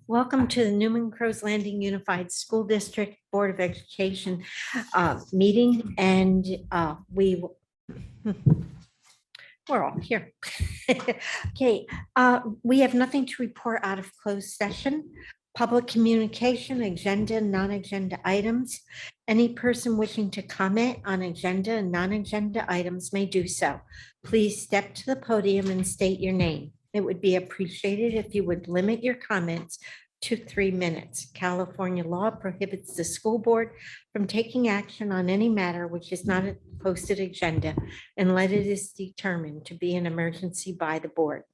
Welcome to the Newman Crows Landing Unified School District Board of Education meeting, and we're all here. Okay, we have nothing to report out of closed session. Public communication, agenda, non-agenda items. Any person wishing to comment on agenda and non-agenda items may do so. Please step to the podium and state your name. It would be appreciated if you would limit your comments to 3 minutes. California law prohibits the school board from taking action on any matter which is not a posted agenda unless it is determined to be an emergency by the board.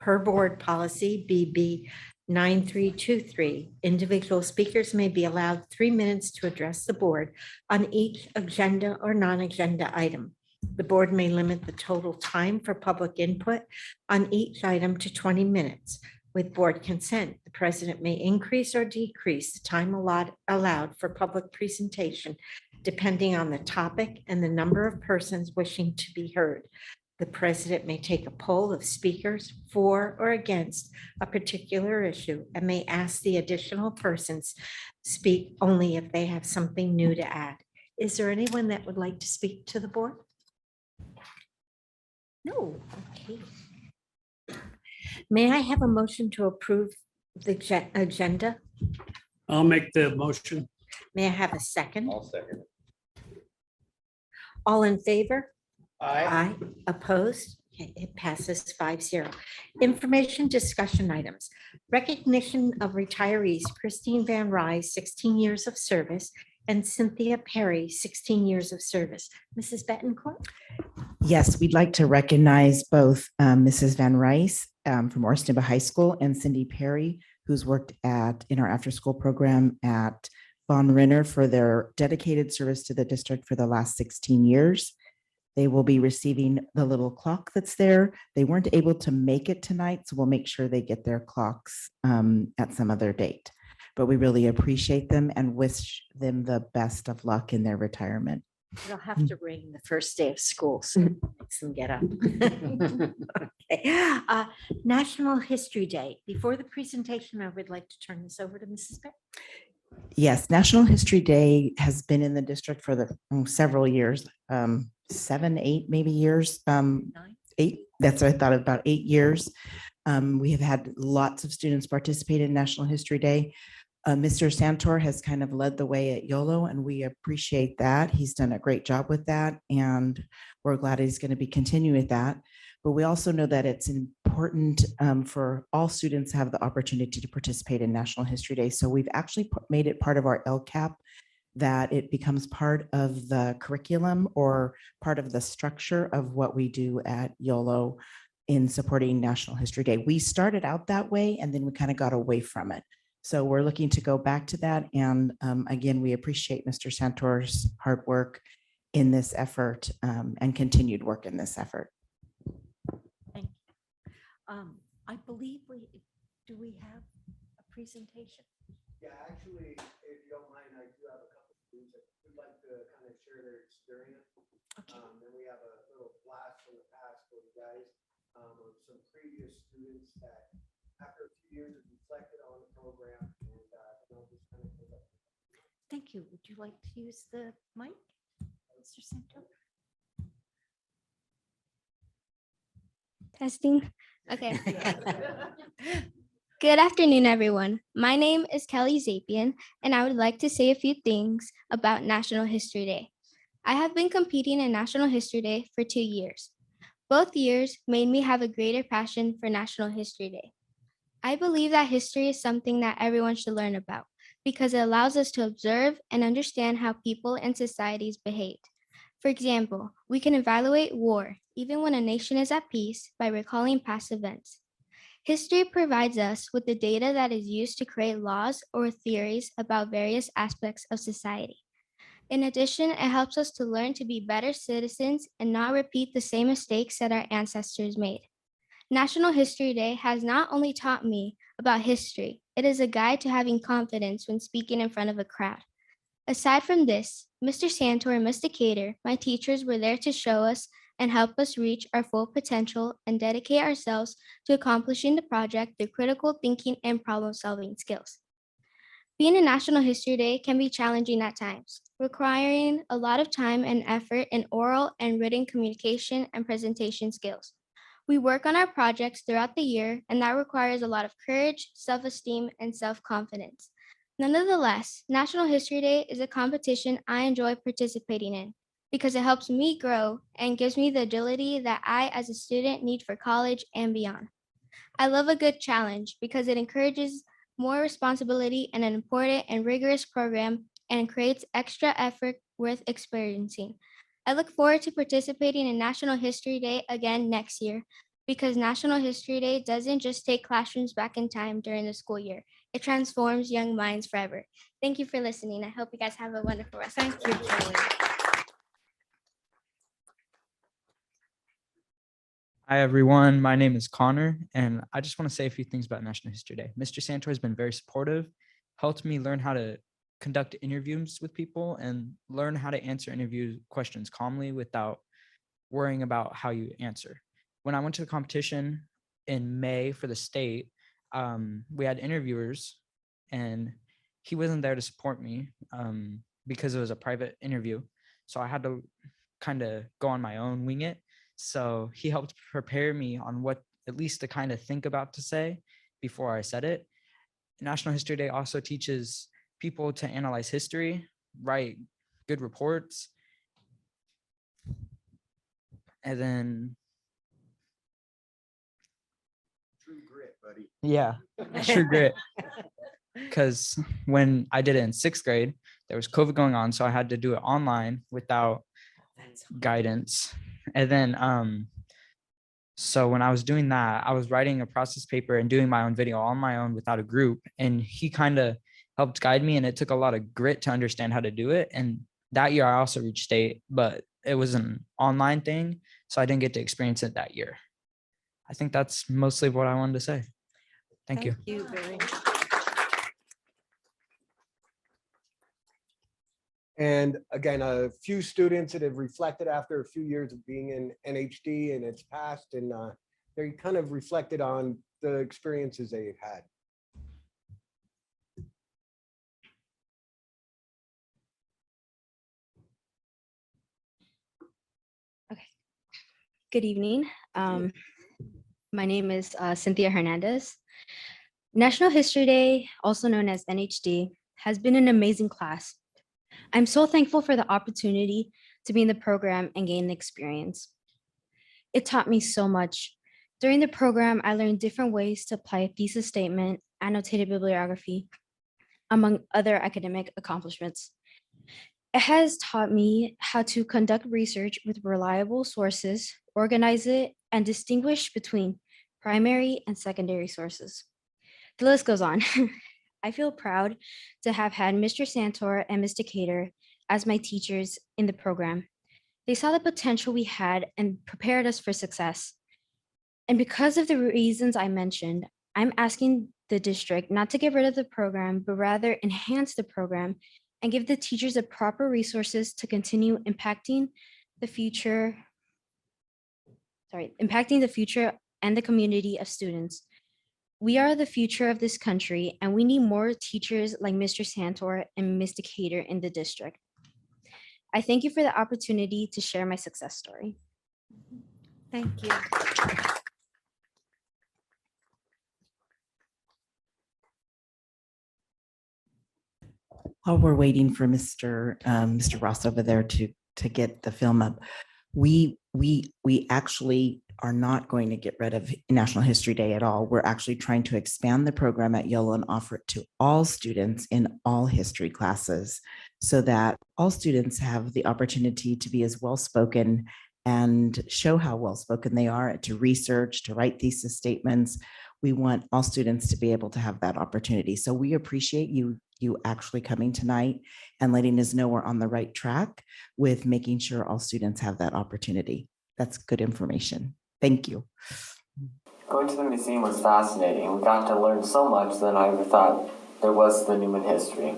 Per board policy BB 9323, individual speakers may be allowed 3 minutes to address the board on each agenda or non-agenda item. The board may limit the total time for public input on each item to 20 minutes. With board consent, the president may increase or decrease the time allowed for public presentation, depending on the topic and the number of persons wishing to be heard. The president may take a poll of speakers for or against a particular issue and may ask the additional persons speak only if they have something new to add. Is there anyone that would like to speak to the board? No. Okay. May I have a motion to approve the agenda? I'll make the motion. May I have a second? I'll second. All in favor? Aye. Aye. Opposed? Okay, it passes 5-0. Information discussion items. Recognition of retirees Christine Van Rys, 16 years of service, and Cynthia Perry, 16 years of service. Mrs. Betancourt? Yes, we'd like to recognize both Mrs. Van Rys from Orsniba High School and Cindy Perry, who's worked in our after-school program at Von Renner for their dedicated service to the district for the last 16 years. They will be receiving the little clock that's there. They weren't able to make it tonight, so we'll make sure they get their clocks at some other date. But we really appreciate them and wish them the best of luck in their retirement. They'll have to ring the first day of school, so it makes them get up. Okay. National History Day. Before the presentation, I would like to turn this over to Mrs. Beck. Yes, National History Day has been in the district for several years, 7, 8 maybe years, 8. That's what I thought, about 8 years. We have had lots of students participate in National History Day. Mr. Santor has kind of led the way at YOLO, and we appreciate that. He's done a great job with that, and we're glad he's going to be continuing with that. But we also know that it's important for all students to have the opportunity to participate in National History Day. So we've actually made it part of our LCAP, that it becomes part of the curriculum or part of the structure of what we do at YOLO in supporting National History Day. We started out that way, and then we kind of got away from it. So we're looking to go back to that. And again, we appreciate Mr. Santor's hard work in this effort and continued work in this effort. Thank you. I believe we have a presentation? Yeah, actually, if you don't mind, I do have a couple of students that would like to kind of share their experience. Okay. And we have a little blast from the past for you guys of some previous students that after a few years have reflected on the program, and they'll just kind of pull up. Thank you. Would you like to use the mic, Mr. Santor? Testing. Okay. Good afternoon, everyone. My name is Kelly Zapian, and I would like to say a few things about National History Day. I have been competing in National History Day for 2 years. Both years made me have a greater passion for National History Day. I believe that history is something that everyone should learn about because it allows us to observe and understand how people and societies behaved. For example, we can evaluate war, even when a nation is at peace, by recalling past events. History provides us with the data that is used to create laws or theories about various aspects of society. In addition, it helps us to learn to be better citizens and not repeat the same mistakes that our ancestors made. National History Day has not only taught me about history, it is a guide to having confidence when speaking in front of a crowd. Aside from this, Mr. Santor and Mr. Cater, my teachers, were there to show us and help us reach our full potential and dedicate ourselves to accomplishing the project through critical thinking and problem-solving skills. Being a National History Day can be challenging at times, requiring a lot of time and effort in oral and written communication and presentation skills. We work on our projects throughout the year, and that requires a lot of courage, self-esteem, and self-confidence. Nonetheless, National History Day is a competition I enjoy participating in because it helps me grow and gives me the agility that I, as a student, need for college and beyond. I love a good challenge because it encourages more responsibility in an important and rigorous program and creates extra effort worth experiencing. I look forward to participating in National History Day again next year because National History Day doesn't just take classrooms back in time during the school year. It transforms young minds forever. Thank you for listening. I hope you guys have a wonderful rest. Thank you, Kelly. Hi, everyone. My name is Connor, and I just want to say a few things about National History Day. Mr. Santor has been very supportive, helped me learn how to conduct interviews with people and learn how to answer interview questions calmly without worrying about how you answer. When I went to the competition in May for the state, we had interviewers, and he wasn't there to support me because it was a private interview. So I had to kind of go on my own, wing it. So he helped prepare me on what at least to kind of think about to say before I said it. National History Day also teaches people to analyze history, write good reports, and then True grit, buddy. yeah, true grit. Because when I did it in 6th grade, there was COVID going on, so I had to do it online without guidance. And then so when I was doing that, I was writing a process paper and doing my own video on my own without a group. And he kind of helped guide me, and it took a lot of grit to understand how to do it. And that year I also reached state, but it was an online thing, so I didn't get to experience it that year. I think that's mostly what I wanted to say. Thank you. Thank you very much. And again, a few students that have reflected after a few years of being in NHD and its past, and they kind of reflected on the experiences they've had. Good evening. My name is Cynthia Hernandez. National History Day, also known as NHD, has been an amazing class. I'm so thankful for the opportunity to be in the program and gain experience. It taught me so much. During the program, I learned different ways to apply a thesis statement, annotated bibliography, among other academic accomplishments. It has taught me how to conduct research with reliable sources, organize it, and distinguish between primary and secondary sources. The list goes on. I feel proud to have had Mr. Santor and Mr. Cater as my teachers in the program. They saw the potential we had and prepared us for success. And because of the reasons I mentioned, I'm asking the district not to get rid of the program, but rather enhance the program and give the teachers the proper resources to continue impacting the future and the community of students. We are the future of this country, and we need more teachers like Mr. Santor and Mr. Cater in the district. I thank you for the opportunity to share my success story. Thank you. While we're waiting for Mr. Ross over there to get the film up, we actually are not going to get rid of National History Day at all. We're actually trying to expand the program at Yale and offer it to all students in all history classes so that all students have the opportunity to be as well-spoken and show how well-spoken they are, to research, to write thesis statements. We want all students to be able to have that opportunity. So we appreciate you actually coming tonight and letting us know we're on the right track with making sure all students have that opportunity. That's good information. Thank you. Going to the museum was fascinating. We got to learn so much than I ever thought there was the Newman history.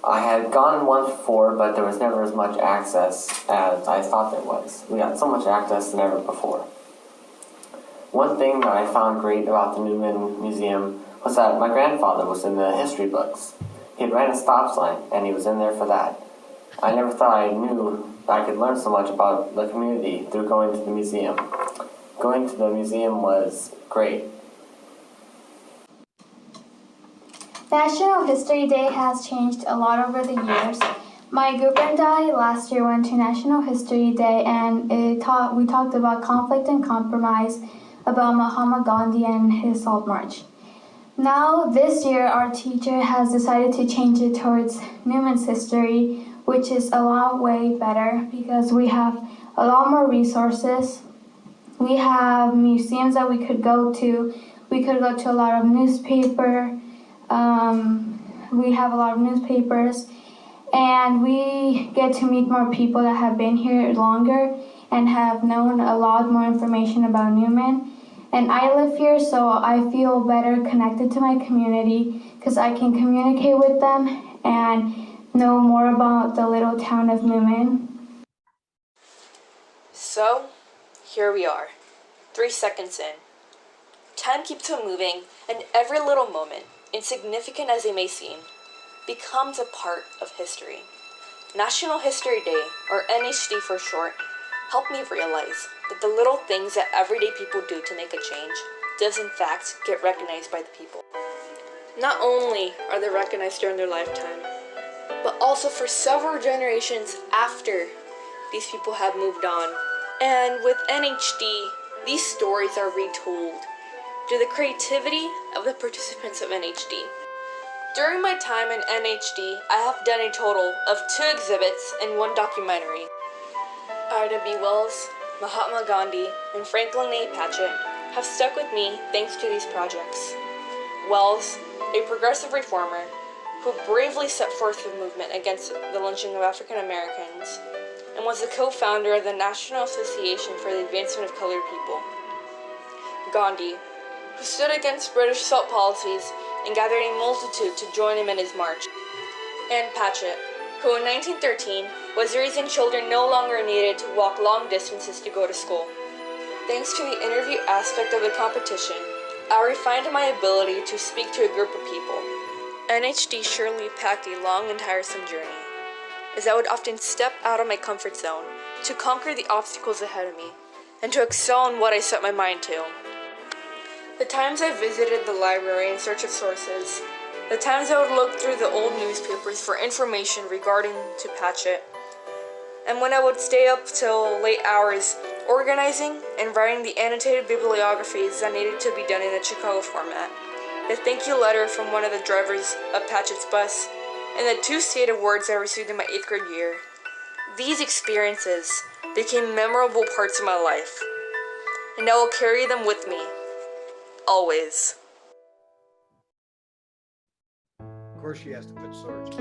I had gone once before, but there was never as much access as I thought there was. We got so much access than ever before. One thing that I found great about the Newman Museum was that my grandfather was in the history books. He had ran a stop sign, and he was in there for that. I never thought I knew I could learn so much about the community through going to the museum. Going to the museum was great. National History Day has changed a lot over the years. My group and I last year went to National History Day and we talked about conflict and compromise, about Mahatma Gandhi and his Salt March. Now this year our teacher has decided to change it towards Newman's history, which is a lot way better because we have a lot more resources. We have museums that we could go to. We could go to a lot of we have a lot of newspapers, and we get to meet more people that have been here longer and have known a lot more information about Newman. And I live here, so I feel better connected to my community because I can communicate with them and know more about the little town of Newman. So, here we are, 3 seconds in. Time keeps on moving, and every little moment, insignificant as they may seem, becomes a part of history. National History Day, or NHD for short, helped me realize that the little things that everyday people do to make a change does in fact get recognized by the people. Not only are they recognized during their lifetime, but also for several generations after these people have moved on. And with NHD, these stories are retold through the creativity of the participants of NHD. During my time in NHD, I have done a total of 2 exhibits and 1 documentary. Ida B. Wells, Mahatma Gandhi, and Franklin A. Patchett have stuck with me thanks to these projects. Wells, a progressive reformer who bravely set forth the movement against the lynching of African Americans, and was the co-founder of the National Association for the Advancement of Colored People. Gandhi, who stood against British salt policies and gathered a multitude to join him in his march. And Patchett, who in 1913 was the reason children no longer needed to walk long distances to go to school. Thanks to the interview aspect of the competition, I refined my ability to speak to a group of people. NHD surely packed a long and tiresome journey, as I would often step out of my comfort zone to conquer the obstacles ahead of me and to excel in what I set my mind to. The times I visited the library in search of sources, the times I would look through the old newspapers for information regarding to Patchett, and when I would stay up till late hours organizing and writing the annotated bibliographies that needed to be done in a Chicago format, the thank you letter from one of the drivers of Patchett's bus, and the 2 stated words I received in my 8th grade year. These experiences became memorable parts of my life, and I will carry them with me, always. Of course, she has to put swords.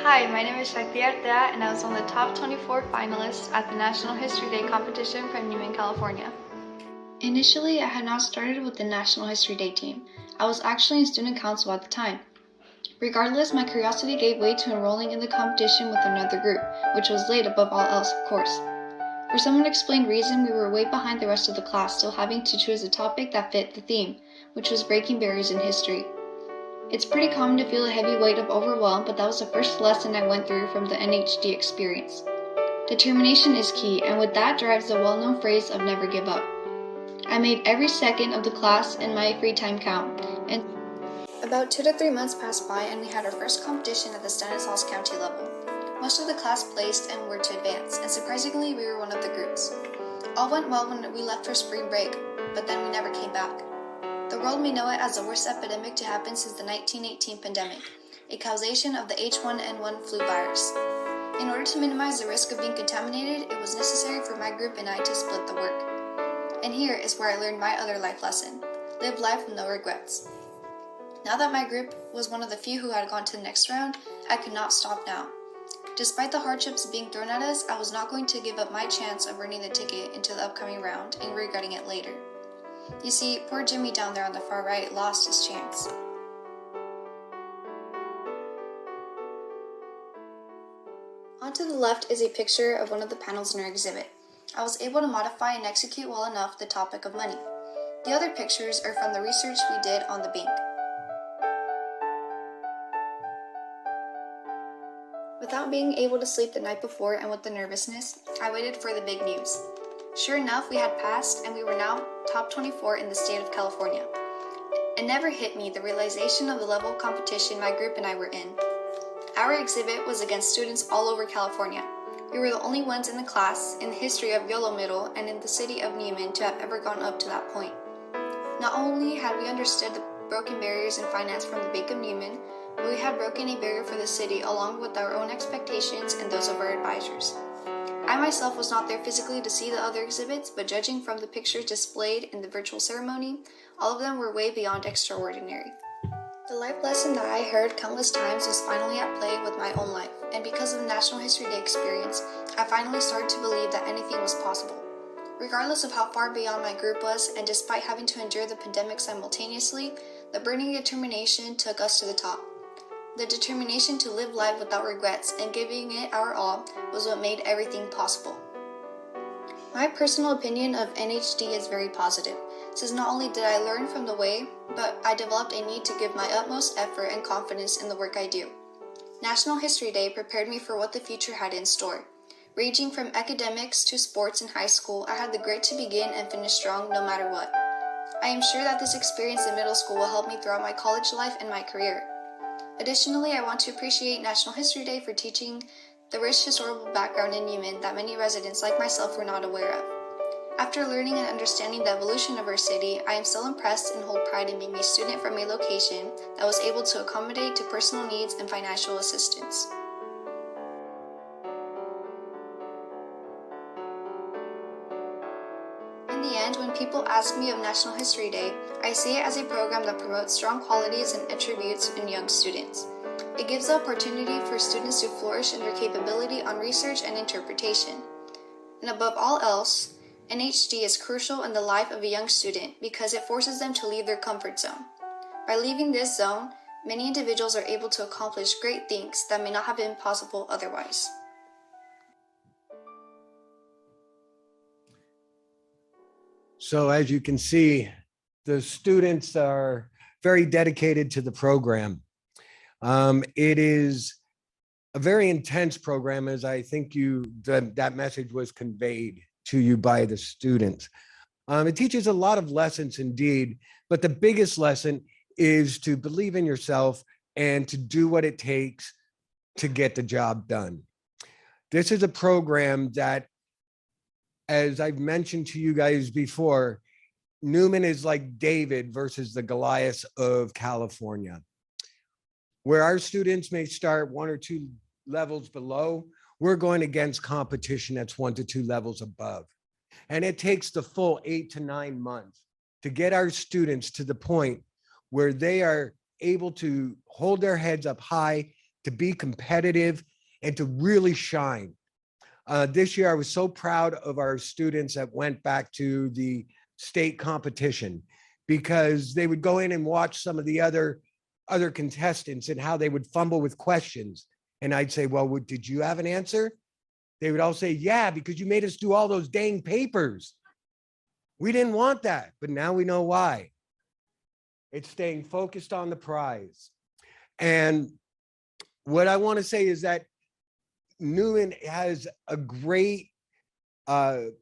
Hi, my name is Shakti Artea, and I was one of the top 24 finalists at the National History Day competition from Newman, California. Initially, I had not started with the National History Day team. I was actually in student council at the time. Regardless, my curiosity gave way to enrolling in the competition with another group, which was late above all else, of course. For some unexplained reason, we were way behind the rest of the class, still having to choose a topic that fit the theme, which was breaking barriers in history. It's pretty common to feel a heavy weight of overwhelm, but that was the first lesson I went through from the NHD experience. Determination is key, and with that drives the well-known phrase of never give up. I made every second of the class and my free time count, and about 2 to 3 months passed by and we had our first competition at the Stanislaus County level. Most of the class placed and were to advance, and surprisingly we were one of the groups. All went well when we left for spring break, but then we never came back. The world may know it as the worst epidemic to happen since the 1918 pandemic. a causation of the H1N1 flu virus. In order to minimize the risk of being contaminated, it was necessary for my group and I to split the work. And here is where I learned my other life lesson: live life with no regrets. Now that my group was one of the few who had gone to the next round, I could not stop now. Despite the hardships being thrown at us, I was not going to give up my chance of earning the ticket into the upcoming round and regretting it later. You see, poor Jimmy down there on the far right lost his chance. On to the left is a picture of one of the panels in our exhibit. I was able to modify and execute well enough the topic of money. The other pictures are from the research we did on the bank. Without being able to sleep the night before and with the nervousness, I waited for the big news. Sure enough, we had passed and we were now top 24 in the state of California. It never hit me the realization of the level of competition my group and I were in. Our exhibit was against students all over California. We were the only ones in the class, in the history of Yolo Middle, and in the city of Newman to have ever gone up to that point. Not only had we understood the broken barriers in finance from the Bank of Newman, but we had broken a barrier for the city along with our own expectations and those of our advisors. I myself was not there physically to see the other exhibits, but judging from the pictures displayed in the virtual ceremony, all of them were way beyond extraordinary. The life lesson that I heard countless times was finally at play with my own life, and because of the National History Day experience, I finally started to believe that anything was possible. Regardless of how far beyond my group was, and despite having to endure the pandemic simultaneously, the burning determination took us to the top. The determination to live life without regrets and giving it our all was what made everything possible. My personal opinion of NHD is very positive, since not only did I learn from the way, but I developed a need to give my utmost effort and confidence in the work I do. National History Day prepared me for what the future had in store. Ranging from academics to sports in high school, I had the grit to begin and finish strong no matter what. I am sure that this experience in middle school will help me throughout my college life and my career. Additionally, I want to appreciate National History Day for teaching the rich historical background in Newman that many residents like myself were not aware of. After learning and understanding the evolution of our city, I am still impressed and hold pride in being a student from a location that was able to accommodate to personal needs and financial assistance. In the end, when people ask me of National History Day, I see it as a program that promotes strong qualities and attributes in young students. It gives the opportunity for students to flourish in their capability on research and interpretation. And above all else, NHD is crucial in the life of a young student because it forces them to leave their comfort zone. By leaving this zone, many individuals are able to accomplish great things that may not have been possible otherwise. So as you can see, the students are very dedicated to the program. It is a very intense program, as I think that message was conveyed to you by the students. It teaches a lot of lessons indeed, but the biggest lesson is to believe in yourself and to do what it takes to get the job done. This is a program that, as I've mentioned to you guys before, Newman is like David versus the Goliath of California. Where our students may start 1 or 2 levels below, we're going against competition that's 1 to 2 levels above. And it takes the full 8 to 9 months to get our students to the point where they are able to hold their heads up high, to be competitive, and to really shine. This year, I was so proud of our students that went back to the state competition because they would go in and watch some of the other contestants and how they would fumble with questions. And I'd say, well, did you have an answer? They would all say, yeah, because you made us do all those dang papers. We didn't want that, but now we know why. It's staying focused on the prize. And what I want to say is that Newman has a great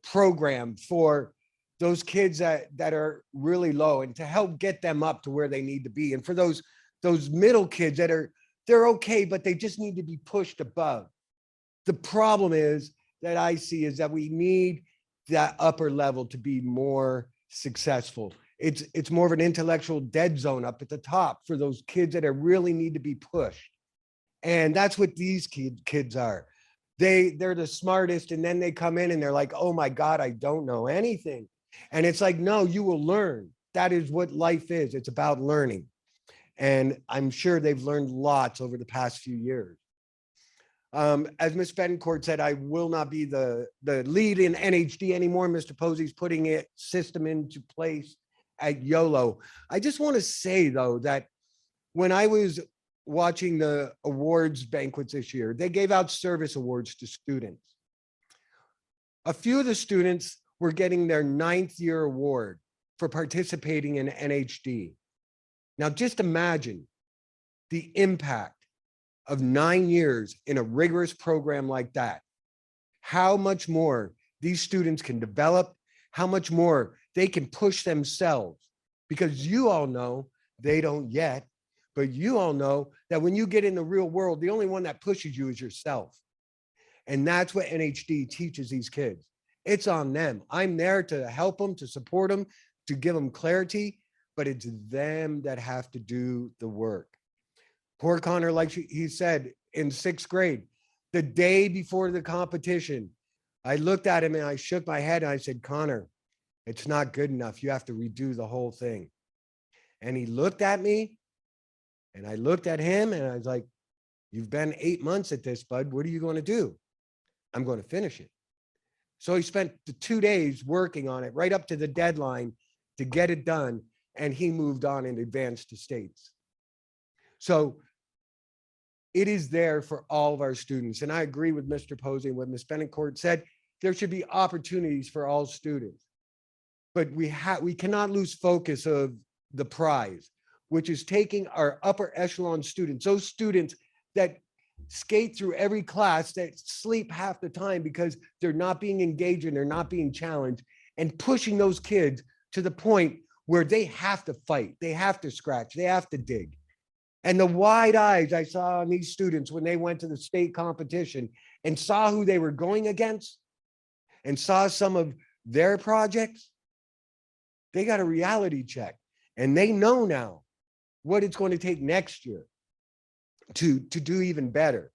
program for those kids that are really low and to help get them up to where they need to be. And for those middle kids they're okay, but they just need to be pushed above. The problem is that I see is that we need that upper level to be more successful. It's more of an intellectual dead zone up at the top for those kids that really need to be pushed. And that's what these kids are. They're the smartest, and then they come in and they're like, oh my God, I don't know anything. And it's like, no, you will learn. That is what life is. It's about learning. And I'm sure they've learned lots over the past few years. As Ms. Betancourt said, I will not be the lead in NHD anymore. Mr. Posey's putting it system into place at YOLO. I just want to say though, that when I was watching the awards banquets this year, they gave out service awards to students. A few of the students were getting their 9th year award for participating in NHD. Now just imagine the impact of 9 years in a rigorous program like that. How much more these students can develop, how much more they can push themselves, because you all know, they don't yet, but you all know that when you get in the real world, the only one that pushes you is yourself. And that's what NHD teaches these kids. It's on them. I'm there to help them, to support them, to give them clarity, but it's them that have to do the work. Poor Connor, like he said, in 6th grade, the day before the competition, I looked at him and I shook my head and I said, Connor, it's not good enough. You have to redo the whole thing. And he looked at me and I looked at him and I was like, you've been 8 months at this, bud. What are you going to do? I'm going to finish it. So he spent the 2 days working on it right up to the deadline to get it done. And he moved on and advanced to states. So it is there for all of our students. And I agree with Mr. Posey and what Ms. Betancourt said. There should be opportunities for all students. But we cannot lose focus of the prize, which is taking our upper echelon students, those students that skate through every class, that sleep half the time because they're not being engaged and they're not being challenged, and pushing those kids to the point where they have to fight, they have to scratch, they have to dig. And the wide eyes I saw on these students when they went to the state competition and saw who they were going against and saw some of their projects, they got a reality check. And they know now what it's going to take next year to do even better.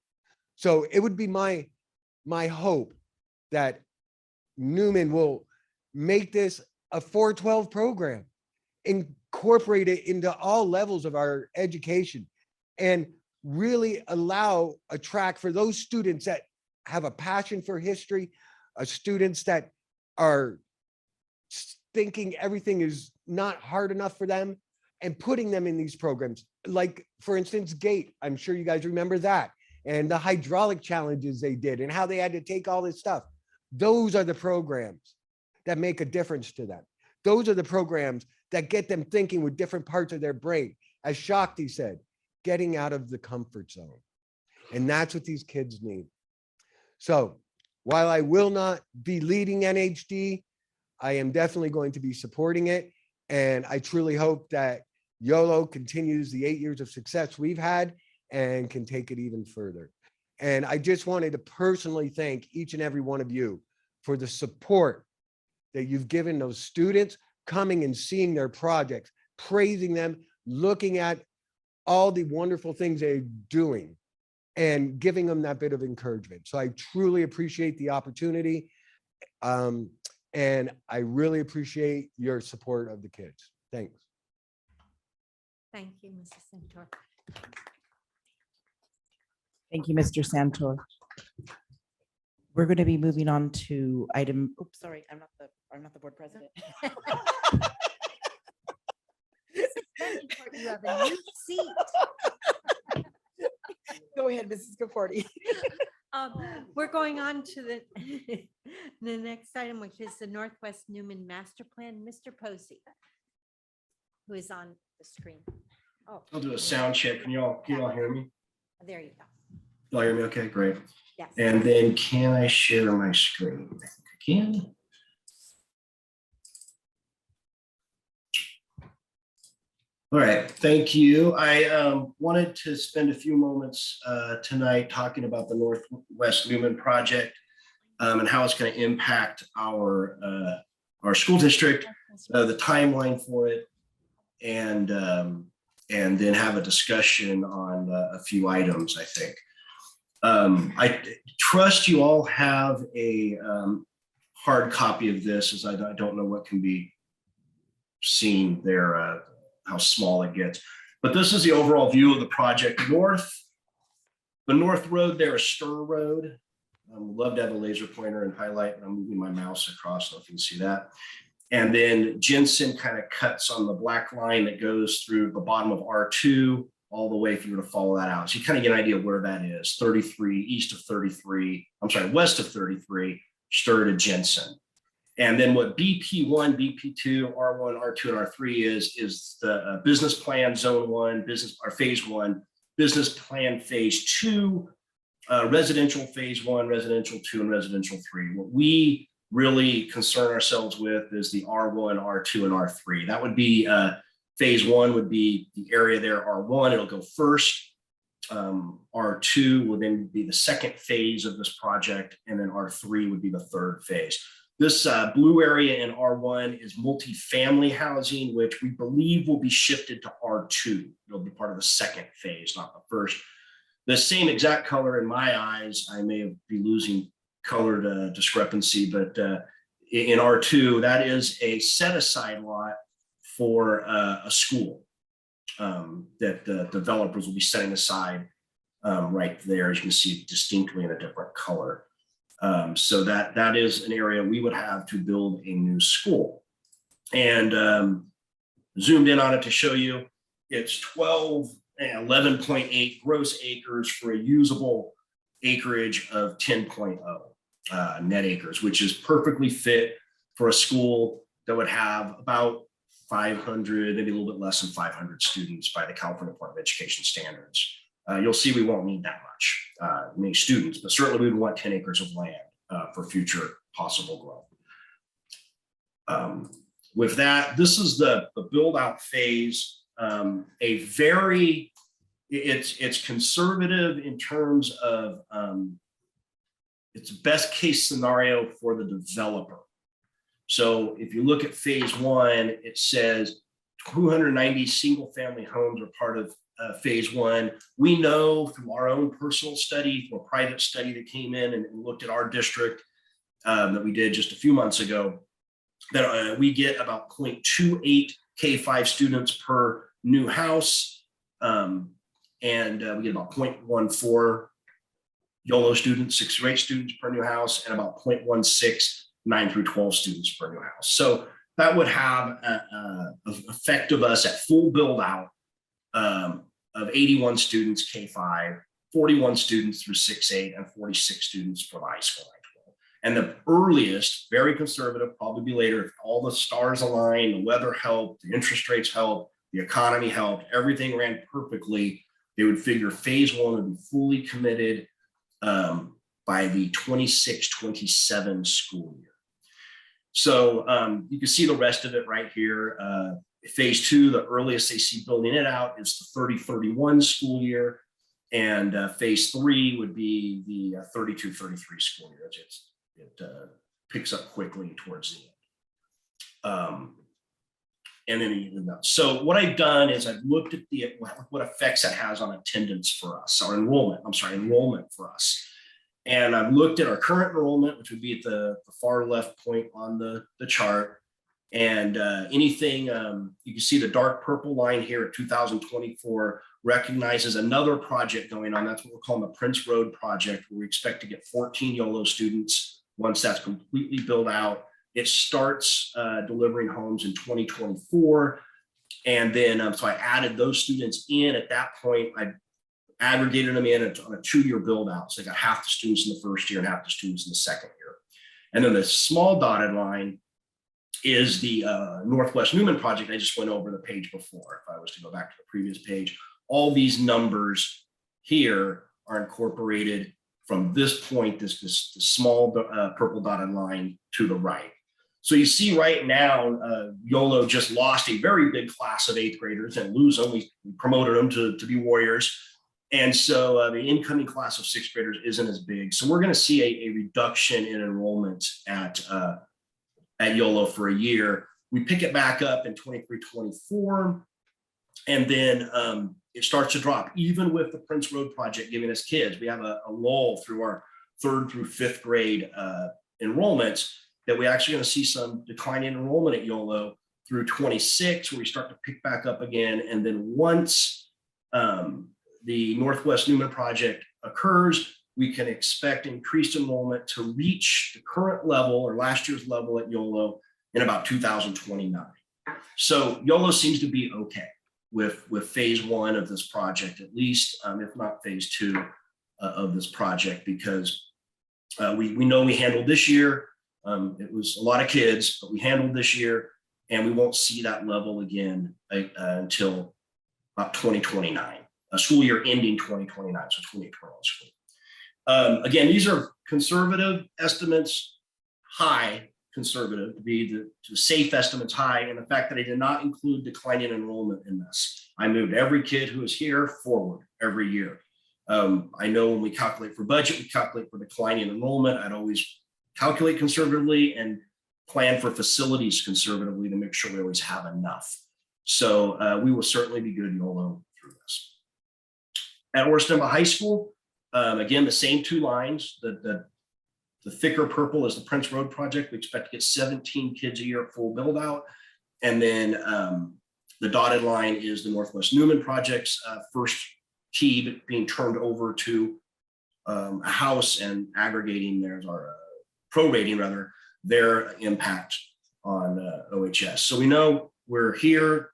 So it would be my hope that Newman will make this a 412 program, incorporate it into all levels of our education, and really allow a track for those students that have a passion for history, students that are thinking everything is not hard enough for them, and putting them in these programs. Like, for instance, GATE, I'm sure you guys remember that, and the hydraulic challenges they did and how they had to take all this stuff. Those are the programs that make a difference to them. Those are the programs that get them thinking with different parts of their brain. As Shakti said, getting out of the comfort zone. And that's what these kids need. So while I will not be leading NHD, I am definitely going to be supporting it. And I truly hope that YOLO continues the 8 years of success we've had and can take it even further. And I just wanted to personally thank each and every one of you for the support that you've given those students, coming and seeing their projects, praising them, looking at all the wonderful things they're doing, and giving them that bit of encouragement. So I truly appreciate the opportunity. And I really appreciate your support of the kids. Thanks. Thank you, Mrs. Santor. Thank you, Mr. Santor. We're going to be moving on to item, oops, sorry, I'm not the board president. You have a new seat. Go ahead, Mrs. Caforti. We're going on to the next item, which is the Northwest Newman Master Plan. Mr. Posey, who is on the screen. Oh, I'll do a sound check. Can you all hear me? there you go. You all hear me? Okay, great. Yes. And then can I share my screen? I think I can. All right, thank you. I wanted to spend a few moments tonight talking about the Northwest Newman project and how it's going to impact our school district, the timeline for it, and and then have a discussion on a few items, I think. I trust you all have a hard copy of this, as I don't know what can be seen there, how small it gets. But this is the overall view of the project. The north road there is Stir Road. Would love to have a laser pointer and highlight. I'm moving my mouse across, so if you can see that. And then Jensen kind of cuts on the black line that goes through the bottom of R2 all the way if you were to follow that out. So you kind of get an idea of where that is. 33, east of 33, I'm sorry, west of 33, Stir to Jensen. And then what BP1, BP2, R1, R2, and R3 is the business plan zone 1, phase 1, business plan phase 2, residential phase 1, residential 2, and residential 3. What we really concern ourselves with is the R1, R2, and R3. That would be phase 1 would be the area there, R1, it'll go first. R2 will then be the second phase of this project, and then R3 would be the third phase. This blue area in R1 is multifamily housing, which we believe will be shifted to R2. It'll be part of the second phase, not the first. The same exact color in my eyes, I may be losing color discrepancy, but in R2, that is a set-aside lot for a school that the developers will be setting aside right there, as you can see distinctly in a different color. So that is an area we would have to build a new school. And zoomed in on it to show you, it's 11.8 gross acres for a usable acreage of 10.0 net acres, which is perfectly fit for a school that would have about 500, maybe a little bit less than 500 students by the California Department of Education standards. You'll see we won't need that many students, but certainly we would want 10 acres of land for future possible growth. With that, this is the build out phase. It's conservative in terms of it's best case scenario for the developer. So if you look at phase 1, it says 290 single family homes are part of phase 1. We know through our own personal study, from a private study that came in and looked at our district that we did just a few months ago, that we get about 0.28 K5 students per new house. And we get about 0.14 YOLO students, 6th grade students per new house, and about 0.16 9 through 12 students per new house. So that would have an effect of us at full build out of 81 students K5, 41 students through 6-8, and 46 students for the high school. And the earliest, very conservative, probably be later, if all the stars align, the weather helped, the interest rates helped, the economy helped, everything ran perfectly, they would figure phase 1 would be fully committed by the 26-27 school year. So you can see the rest of it right here. Phase 2, the earliest they see building it out is the 30-31 school year. And phase 3 would be the 32-33 school year. It picks up quickly towards the end. And then, so what I've done is I've looked at what effects that has on attendance for us, or enrollment for us. And I've looked at our current enrollment, which would be at the far left point on the chart. And anything, you can see the dark purple line here at 2024 recognizes another project going on. That's what we're calling the Prince Road project, where we expect to get 14 YOLO students once that's completely built out. It starts delivering homes in 2024. And then, so I added those students in at that point. I aggregated them in on a 2-year build out. So I got half the students in the first year and half the students in the second year. And then the small dotted line is the Northwest Newman project. I just went over the page before. If I was to go back to the previous page, all these numbers here are incorporated from this point, this small purple dotted line to the right. So you see right now, YOLO just lost a very big class of 8th graders and we promoted them to be warriors. And so the incoming class of 6th graders isn't as big. So we're going to see a reduction in enrollment at YOLO for a year. We pick it back up in 23-24. And then it starts to drop, even with the Prince Road project giving us kids. We have a lull through our 3rd through 5th grade enrollments, that we actually going to see some decline in enrollment at YOLO through 26, where we start to pick back up again. And then once the Northwest Newman project occurs, we can expect increased enrollment to reach the current level or last year's level at YOLO in about 2029. So YOLO seems to be okay with phase 1 of this project, at least, if not phase 2 of this project, because we know we handled this year. It was a lot of kids, but we handled this year, and we won't see that level again until about 2029, a school year ending 2029, so 2021 school. Again, these are conservative estimates, high conservative, to be the safe estimates high, and the fact that I did not include declining enrollment in this. I moved every kid who is here forward every year. I know when we calculate for budget, we calculate for declining enrollment. I'd always calculate conservatively and plan for facilities conservatively to make sure we always have enough. So we will certainly be good YOLO through this. At Orstenba High School, again, the same 2 lines. The thicker purple is the Prince Road project. We expect to get 17 kids a year at full build out. And then the dotted line is the Northwest Newman project's first key being turned over to a house and aggregating theirs, or prorating rather, their impact on OHS. So we know we're here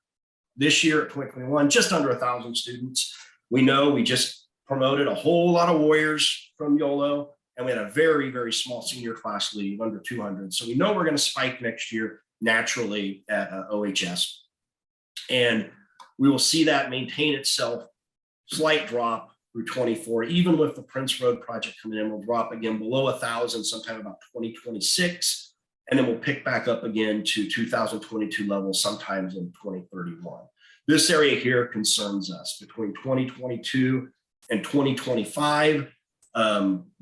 this year at 2021, just under 1,000 students. We know we just promoted a whole lot of warriors from YOLO, and we had a very, very small senior class leave, under 200. So we know we're going to spike next year naturally at OHS. And we will see that maintain itself, slight drop through 24, even with the Prince Road project coming in, we'll drop again below 1,000 sometime about 2026. And then we'll pick back up again to 2022 levels sometimes in 2031. This area here concerns us. Between 2022 and 2025,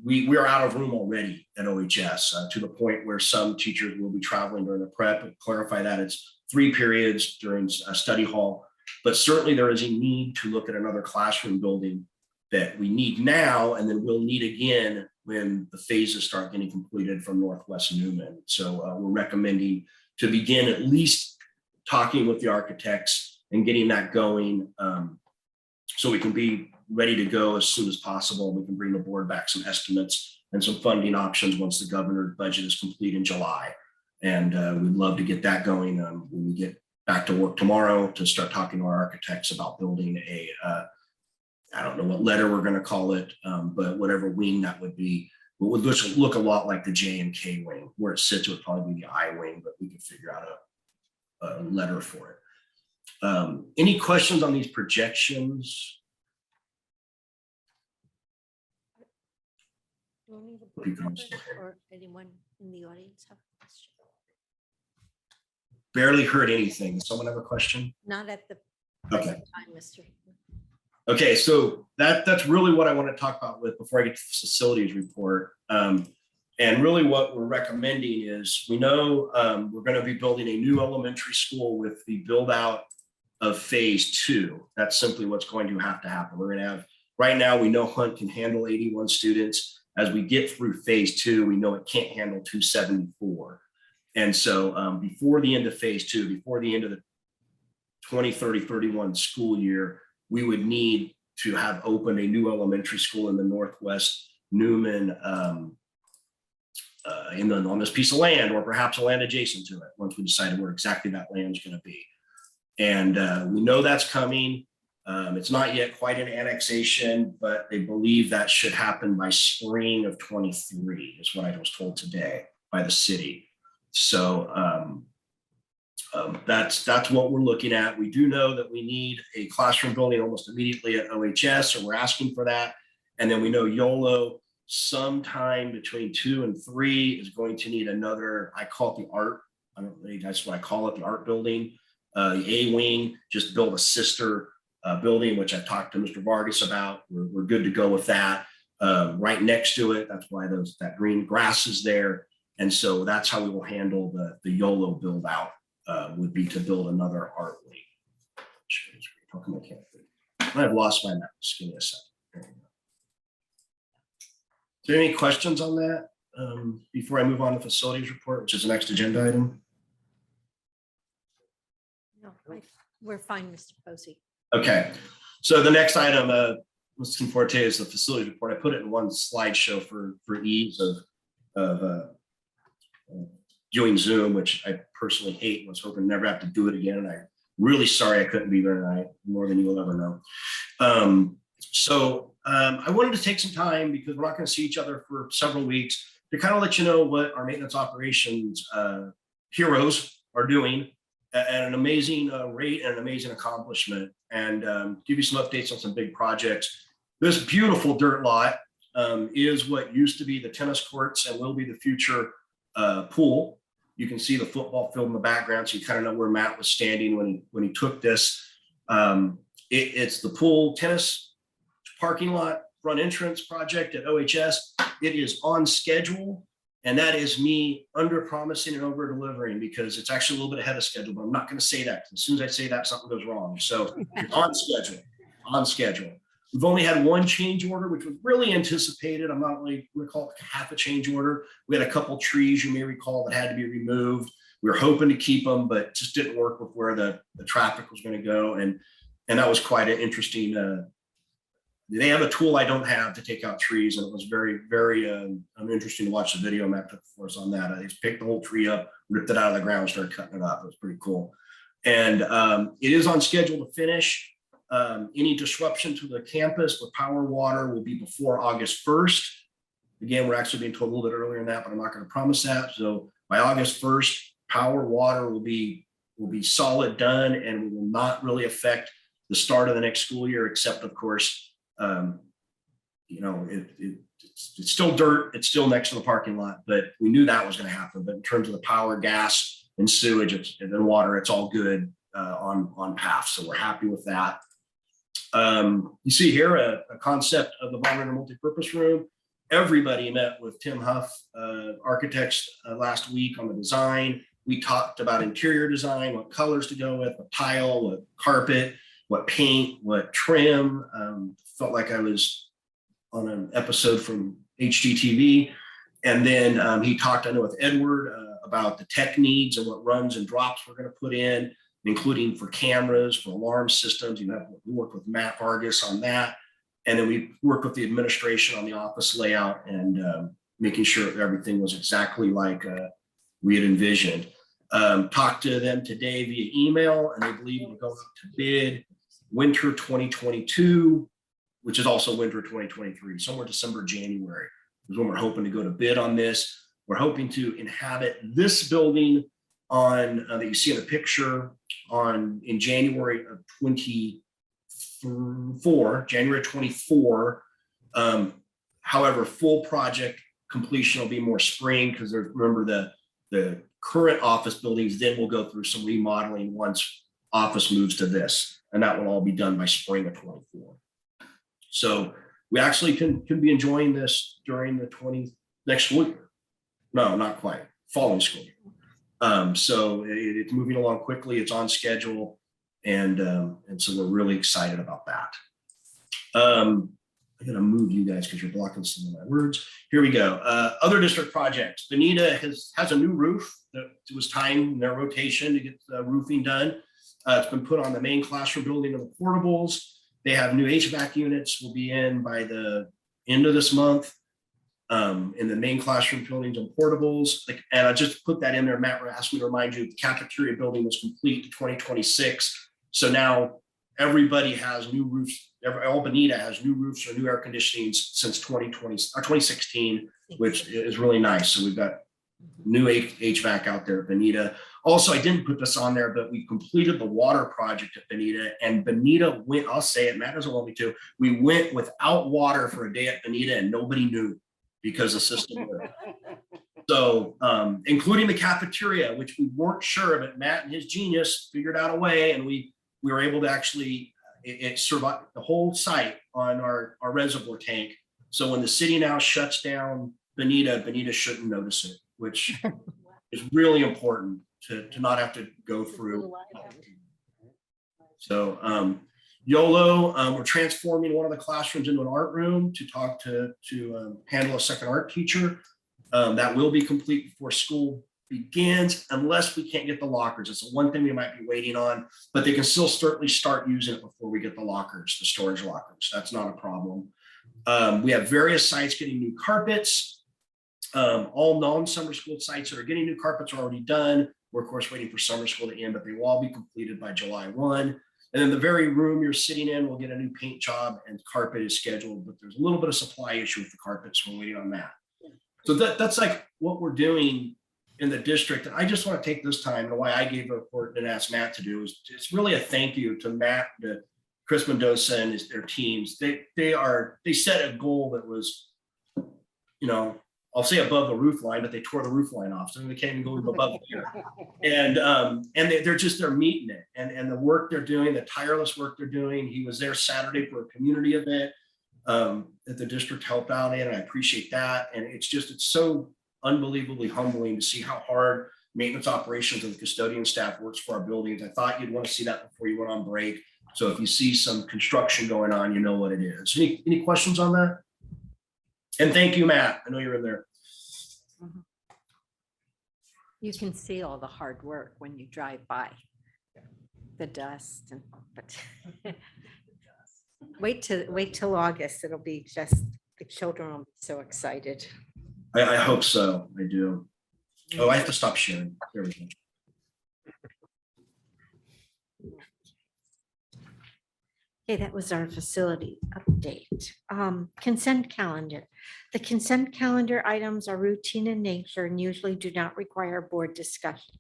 we are out of room already at OHS to the point where some teachers will be traveling during the prep. And clarify that it's 3 periods during a study hall, but certainly there is a need to look at another classroom building that we need now, and then we'll need again when the phases start getting completed from Northwest Newman. So we're recommending to begin at least talking with the architects and getting that going, so we can be ready to go as soon as possible. We can bring the board back some estimates and some funding options once the governor's budget is complete in July. And we'd love to get that going when we get back to work tomorrow, to start talking to our architects about building a, I don't know what letter we're going to call it, but whatever wing that would be. It would look a lot like the J and K wing. Where it sits would probably be the I wing, but we could figure out a letter for it. Any questions on these projections? Do we need a board member or anyone in the audience have a question? Barely heard anything. Someone have a question? Not at the Okay. present time, Mr. Okay, so that's really what I want to talk about with before I get to the facilities report. And really what we're recommending is, we know we're going to be building a new elementary school with the build out of phase 2. That's simply what's going to have to happen. We're going to have, right now we know Hunt can handle 81 students. As we get through phase 2, we know it can't handle 274. And so before the end of phase 2, before the end of the 2030-31 school year, we would need to have opened a new elementary school in the Northwest Newman on this piece of land, or perhaps a land adjacent to it, once we decided where exactly that land is going to be. And we know that's coming. It's not yet quite an annexation, but they believe that should happen by spring of 23, is what I was told today by the city. So that's what we're looking at. We do know that we need a classroom building almost immediately at OHS, so we're asking for that. And then we know YOLO sometime between 2 and 3 is going to need another, I call it the art, I don't know, that's what I call it, the art building. The A wing, just build a sister building, which I've talked to Mr. Vargas about. We're good to go with that. Right next to it, that's why that green grass is there. And so that's how we will handle the YOLO build out, would be to build another art wing. How come I can't? I've lost my mouse. Give me a second. There we go. Is there any questions on that before I move on to facilities report, which is the next agenda item? No, we're fine, Mr. Posey. Okay, so the next item, Mr. Forte, is the facilities report. I put it in one slideshow for ease of doing Zoom, which I personally hate and was hoping to never have to do it again. And I'm really sorry I couldn't be there tonight, more than you will ever know. I wanted to take some time, because we're not going to see each other for several weeks, to kind of let you know what our maintenance operations heroes are doing at an amazing rate and an amazing accomplishment, and give you some updates on some big projects. This beautiful dirt lot is what used to be the tennis courts and will be the future pool. You can see the football field in the background, so you kind of know where Matt was standing when he took this. It's the pool tennis parking lot front entrance project at OHS. It is on schedule, and that is me under promising and over delivering, because it's actually a little bit ahead of schedule, but I'm not going to say that. As soon as I say that, something goes wrong. So it's on schedule, on schedule. We've only had one change order, which was really anticipated. I'm not really going to call it half a change order. We had a couple trees, you may recall, that had to be removed. We were hoping to keep them, but just didn't work with where the traffic was going to go. And that was quite an interesting, they have a tool I don't have to take out trees. And it was very, very interesting to watch the video Matt took for us on that. They just picked the whole tree up, ripped it out of the ground, started cutting it up. It was pretty cool. And it is on schedule to finish. Any disruption to the campus with power, water will be before August 1st. Again, we're actually being told a little bit earlier than that, but I'm not going to promise that. So by August 1st, power, water will be solid, done, and will not really affect the start of the next school year, except of course, it's still dirt. It's still next to the parking lot, but we knew that was going to happen. But in terms of the power, gas, and sewage, and then water, it's all good on path. So we're happy with that. You see here a concept of the modern multi-purpose room. Everybody met with Tim Huff, architects, last week on the design. We talked about interior design, what colors to go with, what tile, what carpet, what paint, what trim. Felt like I was on an episode from HGTV. And then he talked, I know, with Edward about the tech needs and what runs and drops we're going to put in, including for cameras, for alarm systems. We worked with Matt Vargas on that. And then we worked with the administration on the office layout and making sure that everything was exactly like we had envisioned. Talked to them today via email, and they believe we'll go to bid winter 2022, which is also winter 2023, somewhere December, January is when we're hoping to go to bid on this. We're hoping to inhabit this building on that you see in the picture in January of 24, January 24. However, full project completion will be more spring, because remember the current office buildings then will go through some remodeling once office moves to this, and that will all be done by spring of 24. So we actually can be enjoying this during the next school year. No, not quite, following school year. So it's moving along quickly. It's on schedule, and so we're really excited about that. I'm gonna move you guys because you're blocking some of my words. Here we go. Other district projects. Benita has a new roof that it was time in their rotation to get the roofing done. It's been put on the main classroom building of the portables. They have new HVAC units, will be in by the end of this month. In the main classroom buildings and portables. And I just put that in there. Matt asked me to remind you, the cafeteria building was complete in 2026. So now everybody has new roofs. All Bonita has new roofs or new air conditioning since 2016, which is really nice. So we've got new HVAC out there at Bonita. Also, I didn't put this on there, but we completed the water project at Bonita, and Bonita went, I'll say it, Matt doesn't want me to, we went without water for a day at Bonita and nobody knew, because the system worked. So, including the cafeteria, which we weren't sure, but Matt and his genius figured out a way, and we were able to actually, it survived the whole site on our reservoir tank. So when the city now shuts down Bonita shouldn't notice it, which is really important to not have to go through. So YOLO, we're transforming one of the classrooms into an art room to handle a second art teacher. That will be complete before school begins, unless we can't get the lockers. It's the one thing we might be waiting on, but they can still certainly start using it before we get the lockers, the storage lockers. That's not a problem. We have various sites getting new carpets. All non-summer school sites that are getting new carpets are already done. We're of course waiting for summer school to end, but they will all be completed by July 1. And then the very room you're sitting in will get a new paint job and carpet is scheduled, but there's a little bit of supply issue with the carpets. We're waiting on that. So that's like what we're doing in the district. And I just want to take this time, and why I gave a report and asked Matt to do is it's really a thank you to Matt, to Chris Mendoza and their teams. They set a goal that was, you know, I'll say above the roof line, but they tore the roof line off. So they can't even go above there. And they're meeting it. And the work they're doing, the tireless work they're doing. He was there Saturday for a community event that the district helped out in. And I appreciate that. And it's so unbelievably humbling to see how hard maintenance operations and the custodian staff works for our buildings. I thought you'd want to see that before you went on break. So if you see some construction going on, you know what it is. Any questions on that? And thank you, Matt. I know you're in there. You can see all the hard work when you drive by. The dust and but wait till August. It'll be just the children will be so excited. I hope so. I do. Oh, I have to stop sharing. There we go. Okay, that was our facility update. Consent calendar. The consent calendar items are routine in nature and usually do not require board discussion.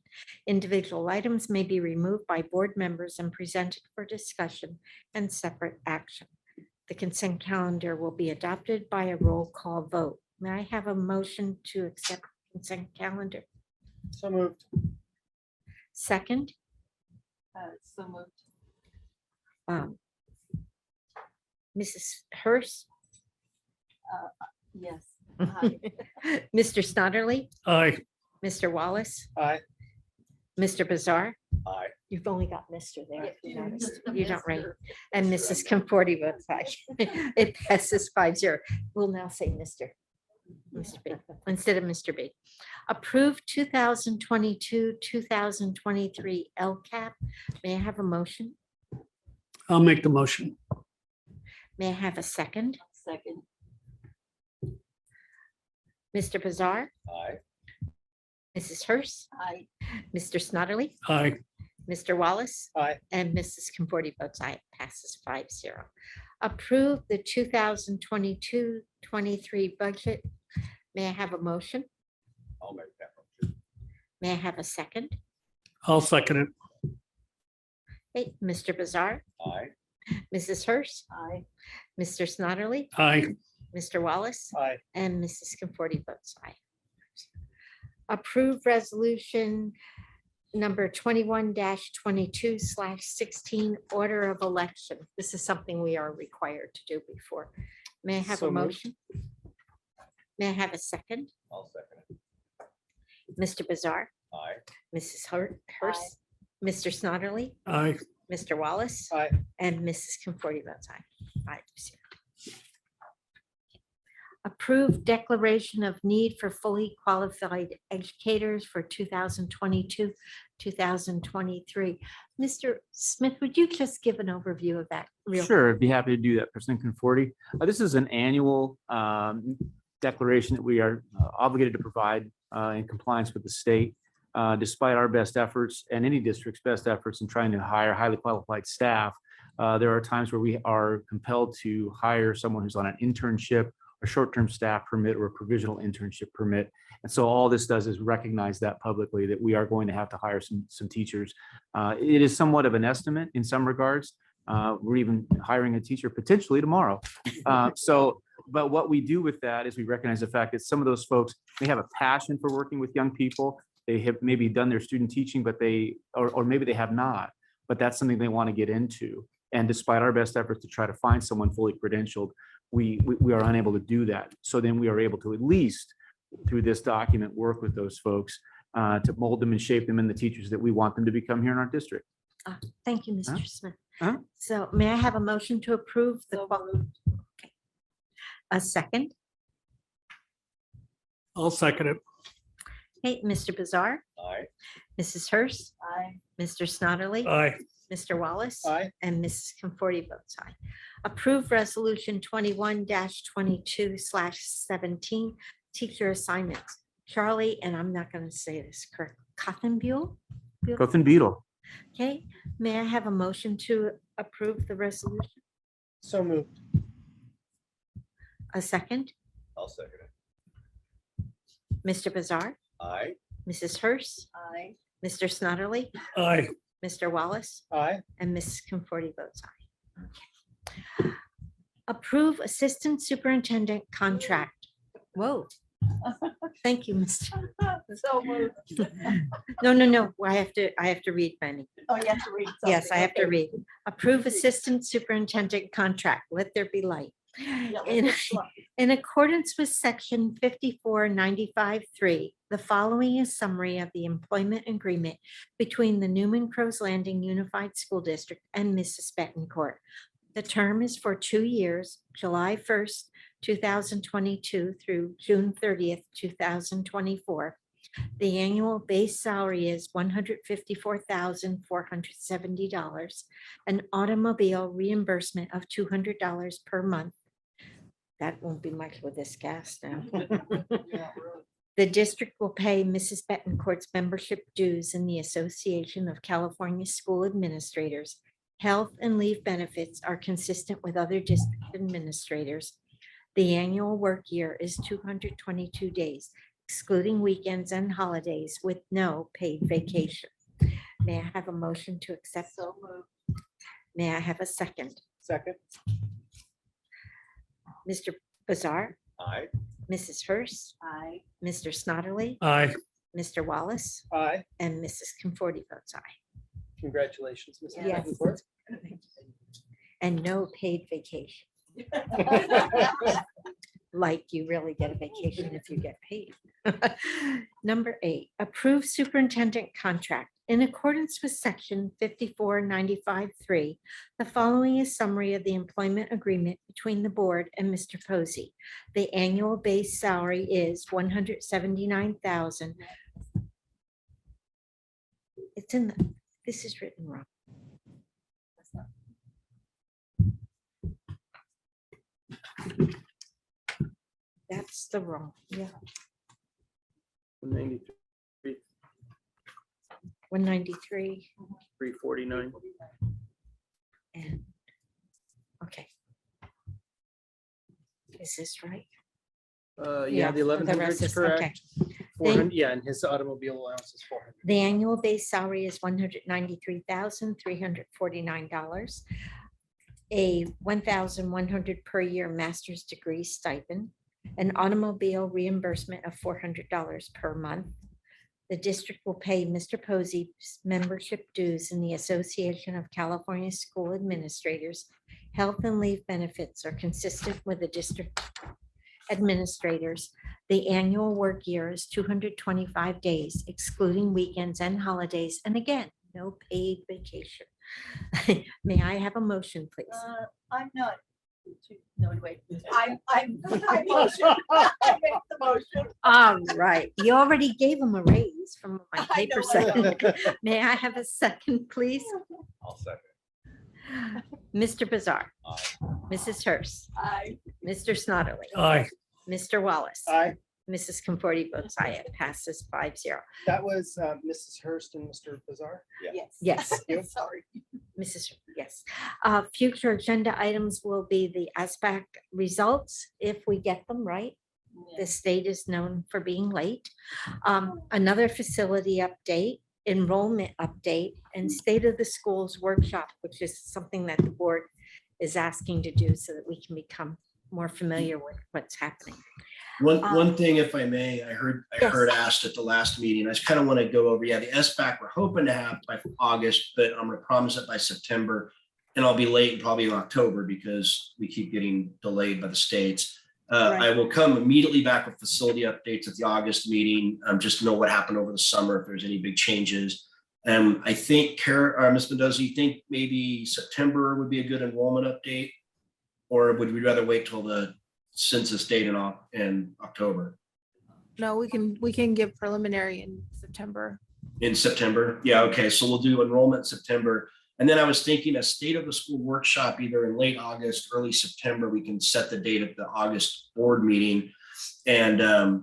Individual items may be removed by board members and presented for discussion and separate action. The consent calendar will be adopted by a roll call vote. May I have a motion to accept the consent calendar? So moved. Second? So moved. Mrs. Hurst? Yes. Mr. Snodderly? Aye. Mr. Wallace? Aye. Mr. Bizarre? Aye. You've only got Mr. there. You Yeah. noticed. You don't write. And Mrs. Conforti votes aye. It passes 5-0. We'll now say Mr. B instead of Mr. B. Approved 2022-2023 LCAP. May I have a motion? I'll make the motion. May I have a second? Second. Mr. Bizarre? Aye. Mrs. Hurst? Aye. Mr. Snodderly? Aye. Mr. Wallace? Aye. And Mrs. Conforti votes aye. It passes 5-0. Approve the 2022-23 budget. May I have a motion? I'll make that motion. May I have a second? I'll second it. Hey, Mr. Bizarre? Aye. Mrs. Hurst? Aye. Mr. Snodderly? Aye. Mr. Wallace? Aye. And Mrs. Conforti votes aye. Approve resolution number 21-22/16 order of election. This is something we are required to do before. May I have So a moved. motion? May I have a second? I'll second it. Mr. Bizarre? Aye. Mrs. Hurst? Mr. Snodderly? Aye. Mr. Wallace? Aye. And Mrs. Conforti votes aye. 5-0. Approved declaration of need for fully qualified educators for 2022-2023. Mr. Smith, would you just give an overview of that? Sure, I'd be happy to do that, President Conforti. This is an annual declaration that we are obligated to provide in compliance with the state. Despite our best efforts and any district's best efforts in trying to hire highly qualified staff, there are times where we are compelled to hire someone who's on an internship, a short-term staff permit, or a provisional internship permit. And so all this does is recognize that publicly, that we are going to have to hire some teachers. It is somewhat of an estimate in some regards. We're even hiring a teacher potentially tomorrow. But what we do with that is we recognize the fact that some of those folks, they have a passion for working with young people. They have maybe done their student teaching, but or maybe they have not, but that's something they want to get into. And despite our best efforts to try to find someone fully credentialed, we are unable to do that. So then we are able to, at least through this document, work with those folks to mold them and shape them in the teachers that we want them to become here in our district. Thank you, Huh? Mr. Smith. Huh? So may I have a motion to approve the, okay. A second? I'll second it. Hey, Mr. Bizarre, Aye. Mrs. Hurst, Aye. Mr. Snodderly. Aye. Mr. Wallace. Aye. And Mrs. Conforti votes aye. Approve resolution 21-22/17, teacher assignments. Charlie, and I'm not going to say this correct, Cottonbuel? Clifton Beetle. Okay, may I have a motion to approve the resolution? So moved. A second? I'll second it. Mr. Bizarre, Aye. Mrs. Hurst, Aye. Mr. Snodderly, Aye. Mr. Wallace, Aye. and Mrs. Conforti votes aye. Okay. Approve assistant superintendent contract. Whoa. Thank you, Mr. So moved. No. I have to read, Benny. Oh, you have to read. Yes, I have to read. Approve assistant superintendent contract. Let there be light. In accordance with section 5495(3), the following is summary of the employment agreement between the Newman Crows Landing Unified School District and Mrs. Betancourt. The term is for 2 years, July 1st, 2022 through June 30th, 2024. The annual base salary is $154,470, an automobile reimbursement of $200 per month. That won't be much with this gas now. The district will pay Mrs. Betancourt's membership dues in the Association of California School Administrators. Health and leave benefits are consistent with other district administrators. The annual work year is 222 days, excluding weekends and holidays with no paid vacation. May I have a motion to accept? So moved. May I have a second? Second. Mr. Bizarre, Aye. Mrs. Hurst, Aye. Mr. Snodderly, Aye. Mr. Wallace, Aye. and Mrs. Conforti votes aye. Congratulations, Mrs. Yes. Betancourt. And no paid vacation. Like you really get a vacation if you get paid. Number 8, approve superintendent contract. In accordance with section 5495(3), the following is summary of the employment agreement between the board and Mr. Posey. The annual base salary is $179,000. It's in the, this is written wrong. That's the wrong, yeah, 193, 193 349. and, okay. Is this right? Yeah, the rest 1100 is is- okay. correct. 400, yeah, and his automobile allowance is 400. The annual base salary is $193,349. A $1,100 per year master's degree stipend, an automobile reimbursement of $400 per month. The district will pay Mr. Posey's membership dues in the Association of California School Administrators. Health and leave benefits are consistent with the district administrators. The annual work year is 225 days, excluding weekends and holidays, and again, no paid vacation. May I have a motion, please? I'm not. No, wait. I motion. I make the motion. All right, you already gave him a raise from my I paper know. second. May I have a second, please? I'll second. Mr. Bizarre, Aye. Mrs. Hurst, Aye. Mr. Snodderly, Aye. Mr. Wallace. Aye. Mrs. Conforti votes aye. It passes 5-0. That was Mrs. Hurst and Mr. Bizarre? Yes. Yes. Sorry. Mrs. Yes. Future agenda items will be the ASPAC results, if we get them right. The state is known for being late. Another facility update, enrollment update, and state of the schools workshop, which is something that the board is asking to do so that we can become more familiar with what's happening. One thing, if I may, I heard Yes. asked at the last meeting, I just kind of want to go over, the SBAC we're hoping to have by August, but I'm going to promise it by September. And I'll be late probably in October because we keep getting delayed by the states. I will come immediately back with facility updates at the August meeting, just to know what happened over the summer, if there's any big changes. I think Ms. Mendoza, you think maybe September would be a good enrollment update? Or would we rather wait till the census date in October? No, we can give preliminary in September. In September? Yeah, okay, so we'll do enrollment in September. And then I was thinking a state of the school workshop, either in late August, early September, we can set the date of the August board meeting and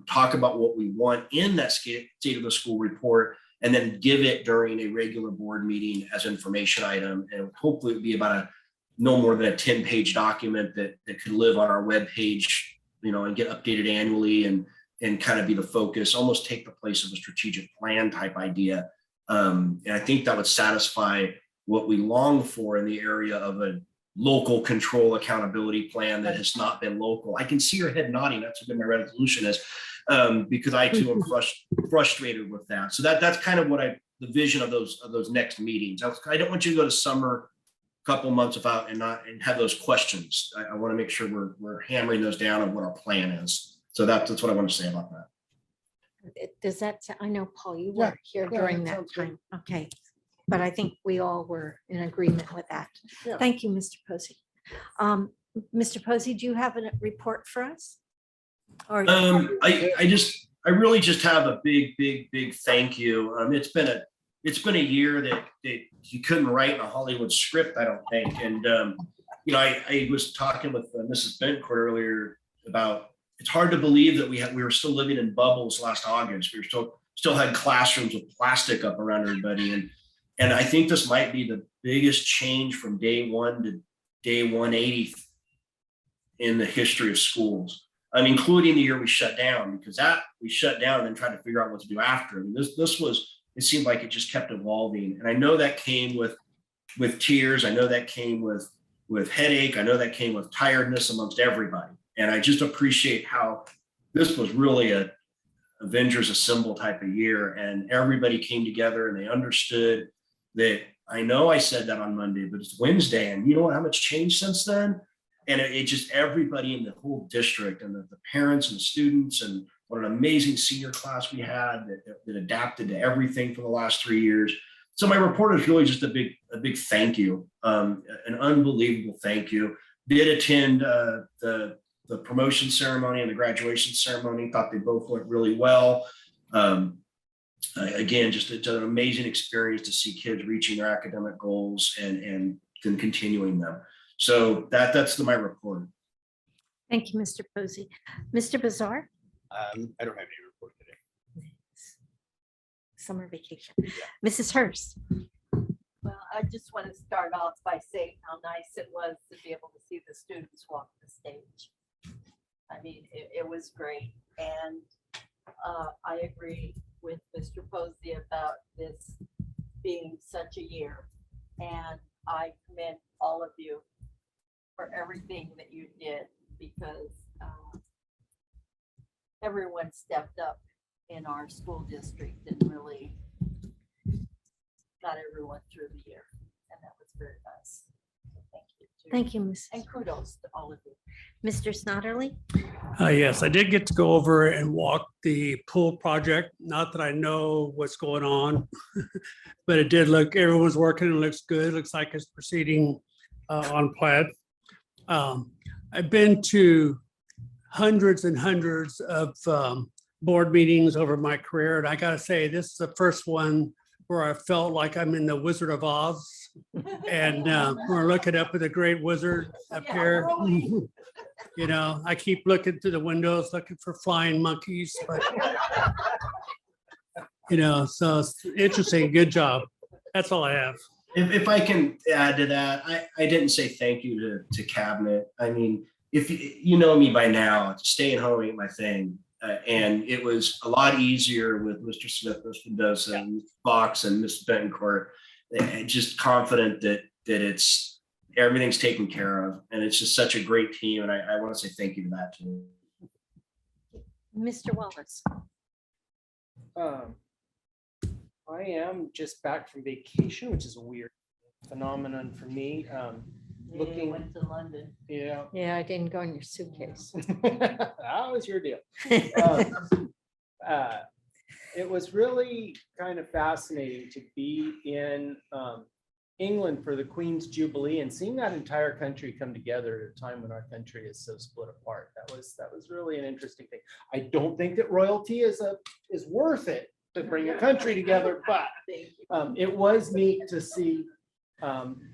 talk about what we want in that state of the school report, and then give it during a regular board meeting as information item. And hopefully it'd be about no more than a 10-page document that could live on our webpage, and get updated annually and kind of be the focus, almost take the place of a strategic plan type idea. And I think that would satisfy what we long for in the area of a local control accountability plan that has not been local. I can see your head nodding. That's what my resolution is, because I too am frustrated with that. So that's kind of what the vision of those next meetings. I don't want you to go to summer couple months without and have those questions. I want to make sure we're hammering those down on what our plan is. So that's what I want to say about that. Does that, I know, Paul, you Yeah, weren't here yeah, during that that sounds good. time. Okay. But I think we all were in agreement with that. Yeah. Thank you, Mr. Posey. Mr. Posey, do you have a report for us? Or I really just have a big thank you. It's been a year that you couldn't write in a Hollywood script, I don't think. And I was talking with Mrs. Bentcourt earlier about, it's hard to believe that we were still living in bubbles last August. We were still had classrooms with plastic up around everybody. And I think this might be the biggest change from day one to day 180 in the history of schools. Including the year we shut down, because we shut down and then tried to figure out what to do after. I mean, it seemed like it just kept evolving. And I know that came with tears. I know that came with headache. I know that came with tiredness amongst everybody. And I just appreciate how this was really a Avengers Assemble type of year. And everybody came together and they understood that. I know I said that on Monday, but it's Wednesday. And you know what, how much changed since then? And it just, everybody in the whole district and the parents and the students, and what an amazing senior class we had that adapted to everything for the last 3 years. So my report is really just a big thank you, an unbelievable thank you. Did attend the promotion ceremony and the graduation ceremony. Thought they both went really well. Again, just it's an amazing experience to see kids reaching their academic goals and then continuing them. So that's my report. thank you, Mr. Posey. Mr. Bazar, I don't have any report today. summer vacation. Mrs. Hurst. Well, I just want to start off by saying how nice it was to be able to see the students walk the stage. I mean, it was great. And I agree with Mr. Posey about this being such a year. And I commend all of you for everything that you did, because everyone stepped up in our school district and really got everyone through the year, and that was very nice. So thank you. Thank you, Ms. And kudos to all of you. Mr. Snodderly. Yes, I did get to go over and walk the pool project. Not that I know what's going on, but it did look, everyone's working and it looks good. Looks like it's proceeding on plan. I've been to hundreds and hundreds of board meetings over my career, and I gotta say, this is the first one where I felt like I'm in the Wizard of Oz, and we're looking up at the great wizard up here. You know, I keep looking through the windows, looking for flying monkeys, but so it's interesting. Good job. That's all I have. If I can add to that, I didn't say thank you to cabinet. I mean, if you know me by now, staying home ain't my thing. And it was a lot easier with Mr. Smith, Mr. Mendoza, and Fox, and Ms. Betancourt. And just confident that everything's taken care of, and it's just such a great team. And I want to say thank you to that too. Mr. Wallace. I am just back from vacation, which is a weird phenomenon for me. Looking went to London. Yeah. Yeah, I didn't go in your suitcase. That was your deal. it was really kind of fascinating to be in England for the Queen's Jubilee and seeing that entire country come together at a time when our country is so split apart. That was really an interesting thing. I don't think that royalty is worth it to bring a country together, but it was neat to see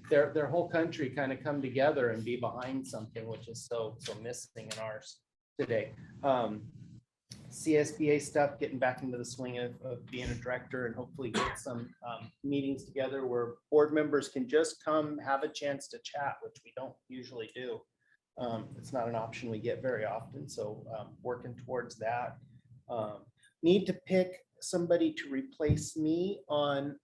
their whole country kind of come together and be behind something, which is so missing in ours today. CSBA stuff, getting back into the swing of being a director and hopefully get some meetings together where board members can just come have a chance to chat, which we don't usually do. It's not an option we get very often. So working towards that. Need to pick somebody to replace me on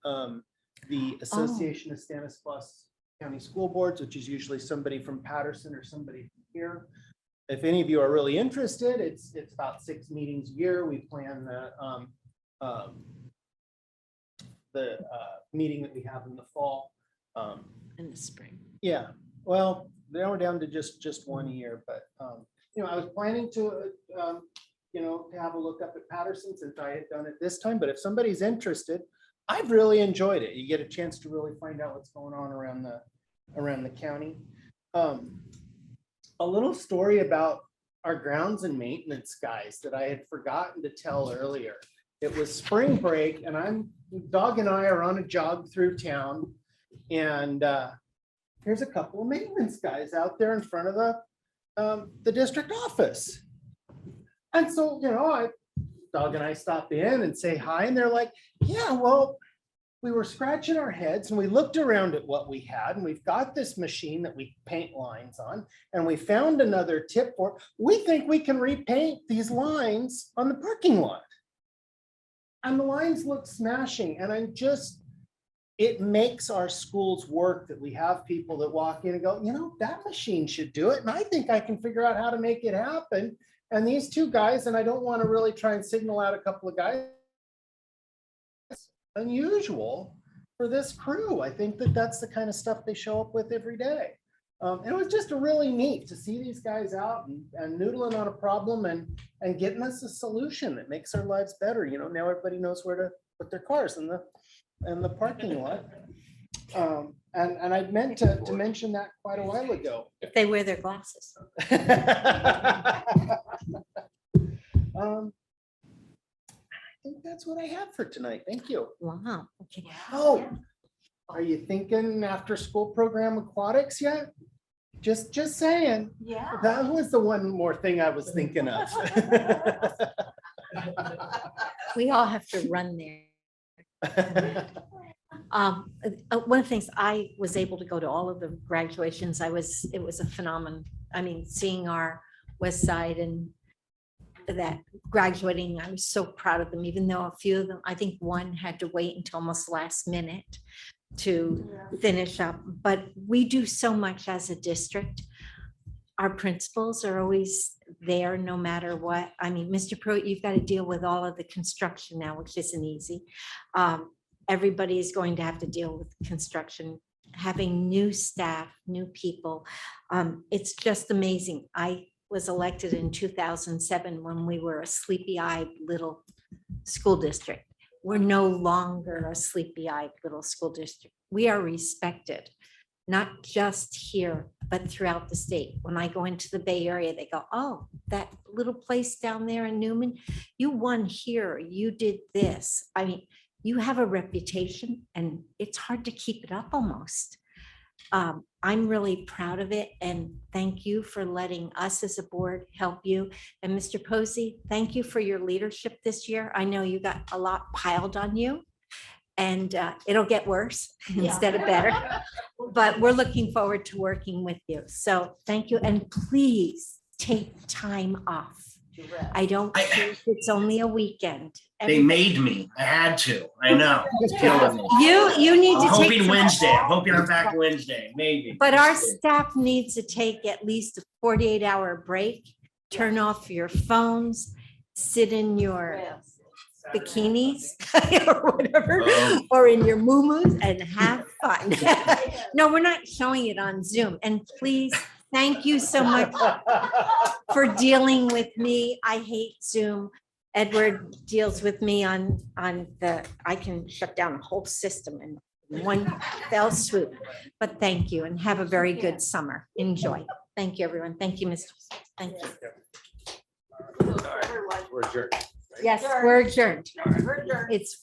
the Association of Stanislaus County School Boards, which is usually somebody from Patterson or somebody from here. If any of you are really interested, it's about 6 meetings a year. We plan the meeting that we have in the fall. In the spring. Yeah, well, now we're down to just 1 year, but you know, I was planning to you know, to have a look up at Patterson since I had done it this time. But if somebody's interested, I've really enjoyed it. You get a chance to really find out what's going on around the county. A little story about our grounds and maintenance guys that I had forgotten to tell earlier. It was spring break and Dog and I are on a jog through town, and here's a couple of maintenance guys out there in front of the district office. And so, you know, Dog and I stop in and say hi, and they're like, yeah, well, we were scratching our heads and we looked around at what we had, and we've got this machine that we paint lines on, and we found another tip for, we think we can repaint these lines on the parking lot. And the lines look smashing. And it makes our schools work that we have people that walk in and go, you know, that machine should do it. And I think I can figure out how to make it happen. And these two guys, and I don't want to really try and signal out a couple of guys, unusual for this crew. I think that's the kind of stuff they show up with every day. It was just really neat to see these guys out and noodling on a problem and getting us a solution that makes our lives better. You know, now everybody knows where to put their cars in the parking lot. And I meant to mention that quite a while ago. If they wear their glasses. I think that's what I have for tonight. Thank you. Wow. Okay. Oh, are you thinking after school program aquatics yet? Just saying. Yeah. That was the one more thing I was thinking of. We all have to run there. One of the things, I was able to go to all of the graduations. It was a phenomenon. I mean, seeing our West Side and that graduating, I was so proud of them, even though a few of them, I think one had to wait until almost last minute to finish up. But we do so much as a district. Our principals are always there no matter what. I mean, Mr. Pruitt, you've got to deal with all of the construction now, which isn't easy. Everybody is going to have to deal with construction, having new staff, new people. It's just amazing. I was elected in 2007 when we were a sleepy-eyed little school district. We're no longer a sleepy-eyed little school district. We are respected, not just here, but throughout the state. When I go into the Bay Area, they go, oh, that little place down there in Newman, you won here, you did this. I mean, you have a reputation and it's hard to keep it up almost. I'm really proud of it, and thank you for letting us as a board help you. And Mr. Posey, thank you for your leadership this year. I know you got a lot piled on you, and it'll get worse instead of better, but we're looking forward to working with you. So thank you, and please take time off. I don't think it's only a weekend. They made me. I had to. I know. It's killing me. You need to I'm take hoping some- Wednesday. I'm hoping I'm back Wednesday. Maybe. But our staff needs to take at least a 48-hour break, turn off your phones, sit in your bikinis or whatever, or in your muumuus and have fun. No, we're not showing it on Zoom. And please, thank you so much for dealing with me. I hate Zoom. Edward deals with me on I can shut down a whole system in one fell swoop. But thank you and have a very good summer. Enjoy. Thank you, everyone. Thank you, Mr. Thank you. We're adjourned. Yes, we're adjourned. It's